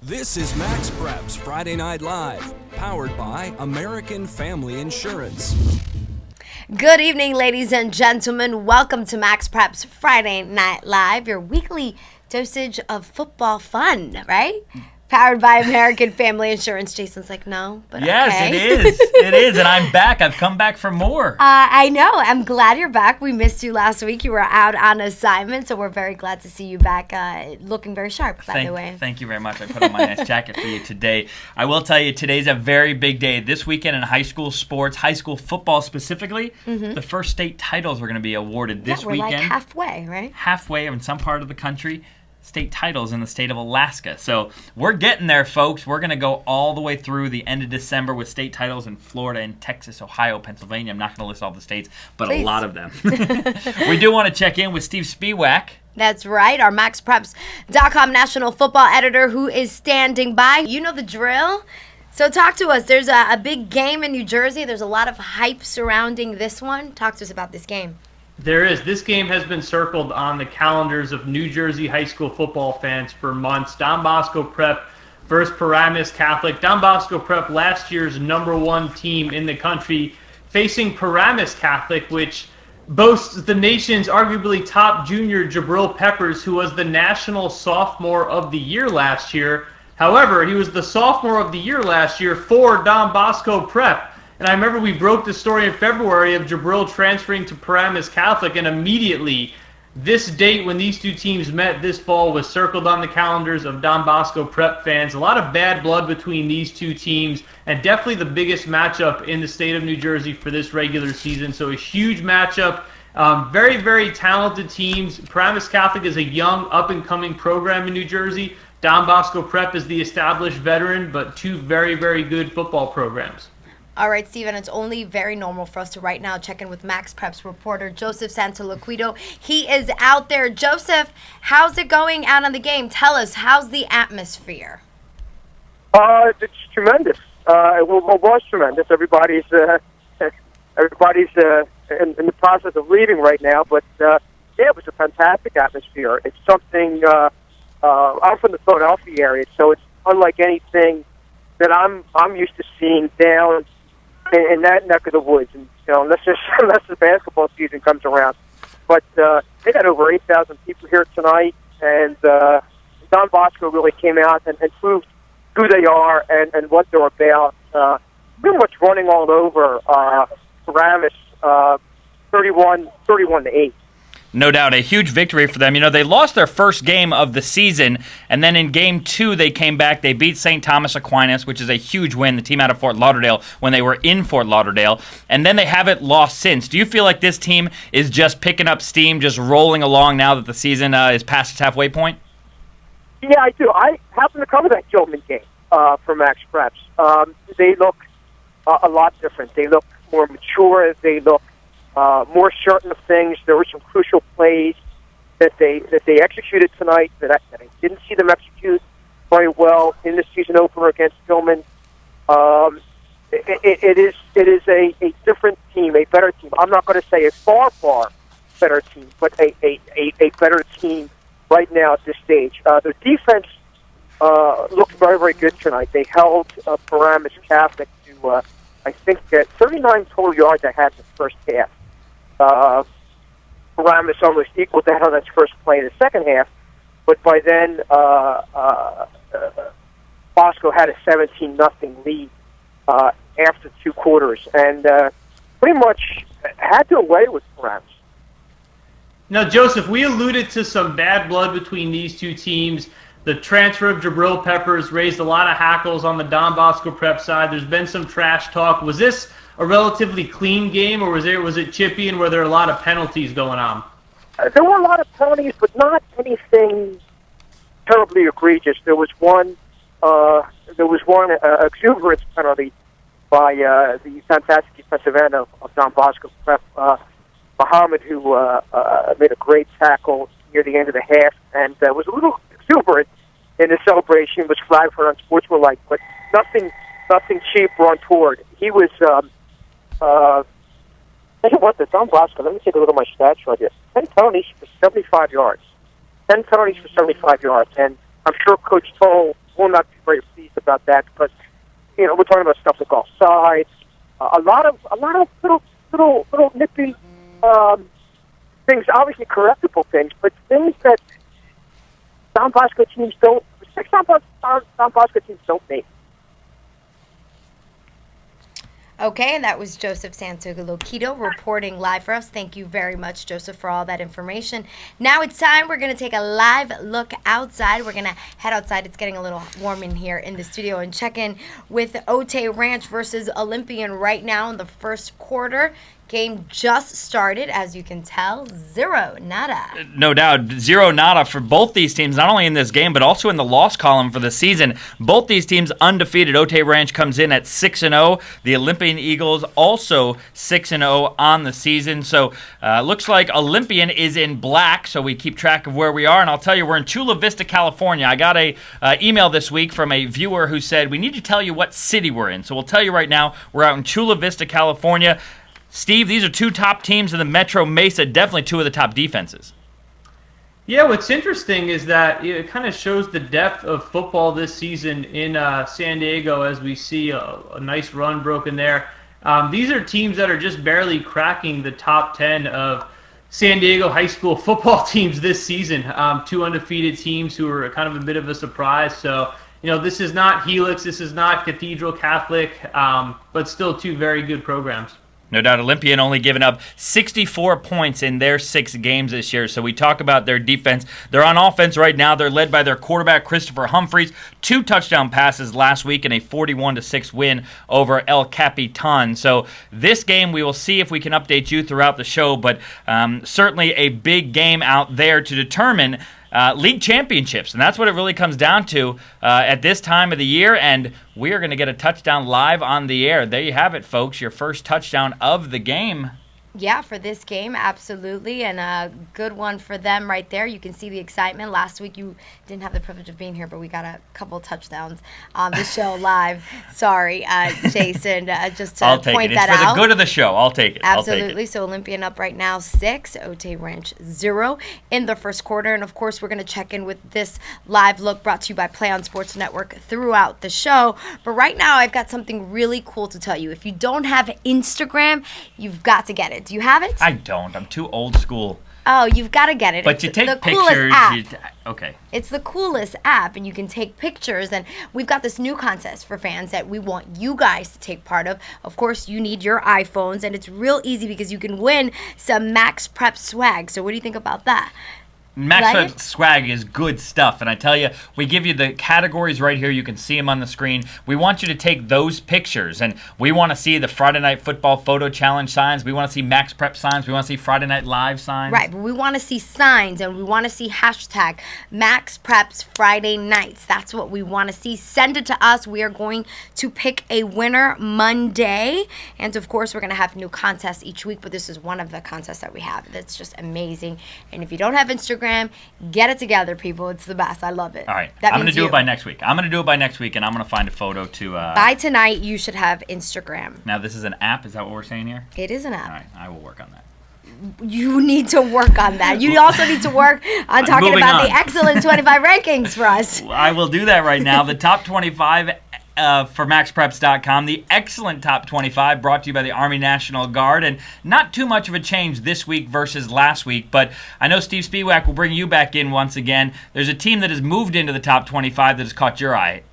This is MaxPreps Friday Night Live, powered by American Family Insurance. Good evening, ladies and gentlemen. Welcome to MaxPreps Friday Night Live, your weekly dosage of football fun, right? Powered by American Family Insurance. Jason's like, no, but yes, okay. It is. It is, and I'm back. I've come back for more. I know. I'm glad you're back. We missed you last week. You were out on assignment, so we're very glad to see you back, looking very sharp, by the way. Thank you very much. I put on my nice jacket for you today. I will tell you, today's a very big day. This weekend in high school sports, high school football specifically, the first state titles are going to be awarded this weekend. We're like halfway, right? Halfway in some part of the country. State titles in the state of Alaska. So we're getting there, folks. We're going to go all the way through the end of December with state titles in Florida and Texas, Ohio, Pennsylvania. I'm not going to list all the states, but Please. A lot of them. We do want to check in with Steve Spiewak. That's right, our MaxPreps.com national football editor who is standing by. You know the drill. So talk to us. There's a big game in New Jersey. There's a lot of hype surrounding this one. Talk to us about this game. There is. This game has been circled on the calendars of New Jersey high school football fans for months. Don Bosco Prep versus Paramus Catholic. Don Bosco Prep, last year's #1 team in the country, facing Paramus Catholic, which boasts the nation's arguably top junior Jabril Peppers, who was the National Sophomore of the Year last year. However, he was the Sophomore of the Year last year for Don Bosco Prep. And I remember we broke the story in February of Jabril transferring to Paramus Catholic, and immediately this date when these two teams met this fall was circled on the calendars of Don Bosco Prep fans. A lot of bad blood between these two teams, and definitely the biggest matchup in the state of New Jersey for this regular season. So a huge matchup. Very, very talented teams. Paramus Catholic is a young, up-and-coming program in New Jersey. Don Bosco Prep is the established veteran, but two very, very good football programs. All right, Steven, it's only very normal for us to right now check in with MaxPreps reporter Joseph Santaloquido. He is out there. Joseph, how's it going out on the game? Tell us, how's the atmosphere? It's tremendous. It was tremendous. Everybody's in the process of leaving right now, but yeah, it was a fantastic atmosphere. It's something. I'm from the Philadelphia area, so it's unlike anything that I'm used to seeing down in that neck of the woods, and unless the basketball season comes around. But they got over 8,000 people here tonight, and Don Bosco really came out and proved who they are and what they're about. Pretty much running all over Paramus, 31-8. No doubt, a huge victory for them. They lost their first game of the season, and then in Game 2 they came back. They beat St. Thomas Aquinas, which is a huge win, the team out of Fort Lauderdale, when they were in Fort Lauderdale, and then they haven't lost since. Do you feel like this team is just picking up steam, just rolling along now that the season is past its halfway point? Yeah, I do. I happen to cover that Gilman game for MaxPreps. They look a lot different. They look more mature. They look more certain of things. There were some crucial plays that they executed tonight that I didn't see them execute very well in the season opener against Gilman. It is a different team, a better team. I'm not going to say a far better team, but a better team right now at this stage. Their defense looked very, very good tonight. They held Paramus Catholic to I think 39 total yards I had in the first half. Paramus almost equaled that on its first play in the second half, but by then Bosco had a 17-0 lead after 2 quarters, and pretty much had to away with Paramus. Now, Joseph, we alluded to some bad blood between these two teams. The transfer of Jabril Peppers raised a lot of hackles on the Don Bosco Prep side. There's been some trash talk. Was this a relatively clean game, or was it chippy, and were there a lot of penalties going on? There were a lot of penalties, but not anything terribly egregious. There was one exuberance penalty by the fantastic defensive end of Don Bosco Prep, Muhammad, who made a great tackle near the end of the half, and was a little exuberant in the celebration, was flagged for unsportsmanlike, but nothing cheap or untoward. He was. Tell you what, the Don Bosco, let me take a look at my stats right here. 10 penalties for 75 yards. 10 penalties for 75 yards. And I'm sure Coach Toll will not be very pleased about that because, we're talking about stuff like offsides, a lot of little nippy things, obviously correctable things, but things that Don Bosco teams don't, Don Bosco teams don't make. Okay, and that was Joseph Santoloquito reporting live for us. Thank you very much, Joseph, for all that information. Now it's time. We're going to take a live look outside. We're going to head outside. It's getting a little warm in here in the studio and check in with Otay Ranch versus Olympian right now in the first quarter. Game just started, as you can tell, 0-0. No doubt, 0-0 for both these teams, not only in this game, but also in the loss column for the season. Both these teams undefeated. Otay Ranch comes in at 6-0. The Olympian Eagles also 6-0 on the season. So looks like Olympian is in black, so we keep track of where we are. And I'll tell you, we're in Chula Vista, California. I got a email this week from a viewer who said, we need to tell you what city we're in. So we'll tell you right now, we're out in Chula Vista, California. Steve, these are two top teams in the Metro Mesa, definitely two of the top defenses. Yeah, what's interesting is that it kind of shows the depth of football this season in San Diego as we see a nice run broken there. These are teams that are just barely cracking the top 10 of San Diego high school football teams this season. Two undefeated teams who are kind of a bit of a surprise. So, this is not Helix, this is not Cathedral Catholic, but still two very good programs. No doubt, Olympian only given up 64 points in their 6 games this year. So we talk about their defense. They're on offense right now. They're led by their quarterback, Christopher Humphreys. 2 touchdown passes last week in a 41-6 win over El Capitan. So this game, we will see if we can update you throughout the show. But certainly a big game out there to determine league championships, and that's what it really comes down to at this time of the year, and we are going to get a touchdown live on the air. There you have it, folks, your first touchdown of the game. Yeah, for this game, absolutely, and a good one for them right there. You can see the excitement. Last week you didn't have the privilege of being here, but we got a couple touchdowns on the show live. Sorry, Jason, just to I'll take point it. that It's for out. the good of the show. I'll take it. Absolutely. I'll take it. So Olympian up right now 6, Otay Ranch 0 in the first quarter. And, of course, we're going to check in with this live look brought to you by Play on Sports Network throughout the show. But right now I've got something really cool to tell you. If you don't have Instagram, you've got to get it. Do you have it? I don't. I'm too old school. Oh, you've got to get it. But It's you take the pictures. coolest app. Okay. It's the coolest app, and you can take pictures. And we've got this new contest for fans that we want you guys to take part of. Of course, you need your iPhones, and it's real easy because you can win some MaxPreps swag. So what do you think about that? MaxPreps swag is good stuff, and I tell you, we give you the categories right here. You can see them on the screen. We want you to take those pictures, and we want to see the Friday Night Football Photo Challenge signs. We want to see MaxPreps signs. We want to see Friday Night Live signs. Right, but we want to see signs, and we want to see hashtag MaxPreps Friday Nights. That's what we want to see. Send it to us. We are going to pick a winner Monday, and of course, we're going to have new contests each week, but this is one of the contests that we have. That's just amazing, and if you don't have Instagram, get it together, people. It's the best. I love it. All right. I'm going to do it by next week. I'm going to do it by next week, and I'm going to find a photo to... By tonight, you should have Instagram. Now, this is an app? Is that what we're saying here? It is an app. All right. I will work on that. You need to work on that. You also need to work on talking about the excellent 25 rankings for us. I will do that right now. The top 25 for MaxPreps.com. The excellent top 25 brought to you by the Army National Guard. And not too much of a change this week versus last week, but I know Steve Spiewak will bring you back in once again. There's a team that has moved into the top 25 that has caught your eye.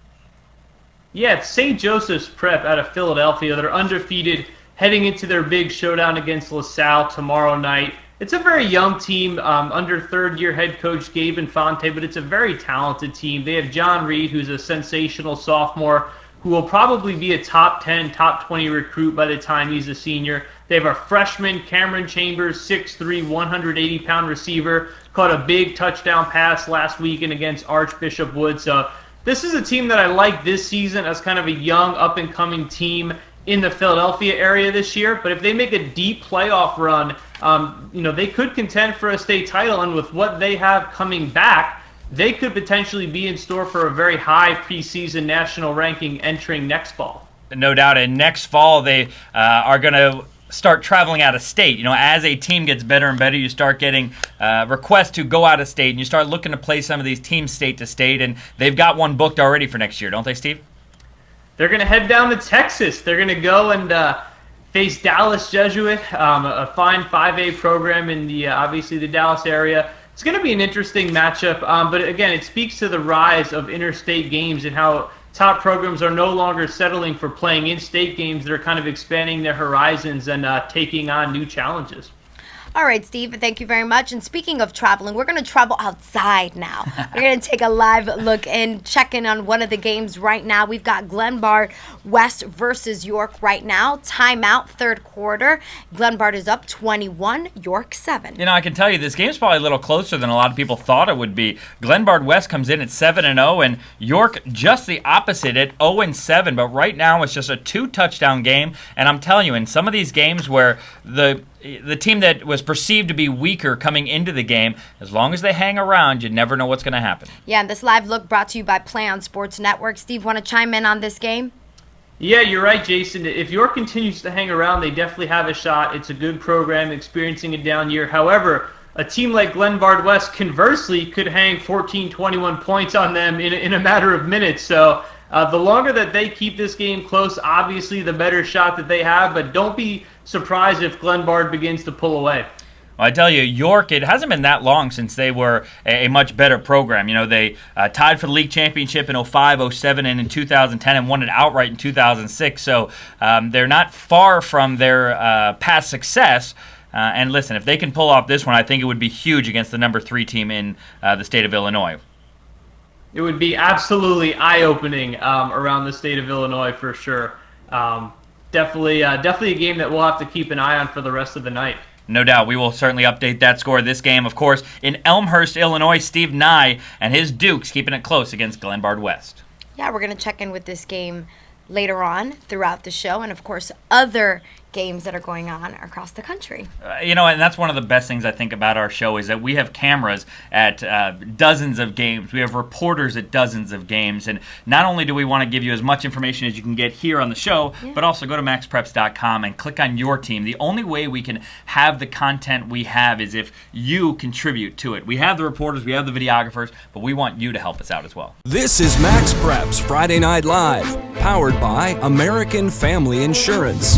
Yeah, it's St. Joseph's Prep out of Philadelphia. They're undefeated heading into their big showdown against LaSalle tomorrow night. It's a very young team under third-year head coach Gabe Infante, but it's a very talented team. They have John Reed, who's a sensational sophomore, who will probably be a top 10, top 20 recruit by the time he's a senior. They have a freshman, Cameron Chambers, 6'3", 180-pound receiver, caught a big touchdown pass last weekend against Archbishop Wood. So this is a team that I like this season as kind of a young, up-and-coming team in the Philadelphia area this year. But if they make a deep playoff run, they could contend for a state title, and with what they have coming back, they could potentially be in store for a very high preseason national ranking entering next fall. No doubt. And next fall, they are going to start traveling out of state. As a team gets better and better, you start getting requests to go out of state, and you start looking to play some of these teams state to state, and they've got one booked already for next year, don't they, Steve? They're going to head down to Texas. They're going to go and face Dallas Jesuit, a fine 5A program in the obviously the Dallas area. It's going to be an interesting matchup, but again, it speaks to the rise of interstate games and how top programs are no longer settling for playing in-state games. They're kind of expanding their horizons and taking on new challenges. All right, Steve, thank you very much. And speaking of traveling, we're going to travel outside now. We're going to take a live look and check in on one of the games right now. We've got Glenbard West versus York right now. Timeout, third quarter. Glenbard is up 21, York 7. I can tell you this game's probably a little closer than a lot of people thought it would be. Glenbard West comes in at 7-0, and York just the opposite at 0-7. But right now it's just a 2-touchdown game. And I'm telling you, in some of these games where the team that was perceived to be weaker coming into the game, as long as they hang around, you never know what's going to happen. Yeah, and this live look brought to you by Play on Sports Network. Steve, want to chime in on this game? Yeah, you're right, Jason. If York continues to hang around, they definitely have a shot. It's a good program experiencing a down year. However, a team like Glenbard West, conversely, could hang 14, 21 points on them in a matter of minutes. So the longer that they keep this game close, obviously, the better shot that they have. But don't be surprised if Glenbard begins to pull away. Well, I tell you, York, it hasn't been that long since they were a much better program. They tied for the league championship in 05, 07, and in 2010 and won it outright in 2006. So they're not far from their past success. And listen, if they can pull off this one, I think it would be huge against the number 3 team in the state of Illinois. It would be absolutely eye-opening around the state of Illinois for sure. Definitely a game that we'll have to keep an eye on for the rest of the night. No doubt. We will certainly update that score of this game. Of course, in Elmhurst, Illinois, Steve Nye and his Dukes keeping it close against Glenbard West. Yeah, we're going to check in with this game later on throughout the show, and of course other games that are going on across the country. And that's one of the best things I think about our show is that we have cameras at dozens of games. We have reporters at dozens of games. And not only do we want to give you as much information as you can get here on the show, but also go to MaxPreps.com and click on your team. The only way we can have the content we have is if you contribute to it. We have the reporters, we have the videographers, but we want you to help us out as well. This is MaxPreps Friday Night Live, powered by American Family Insurance.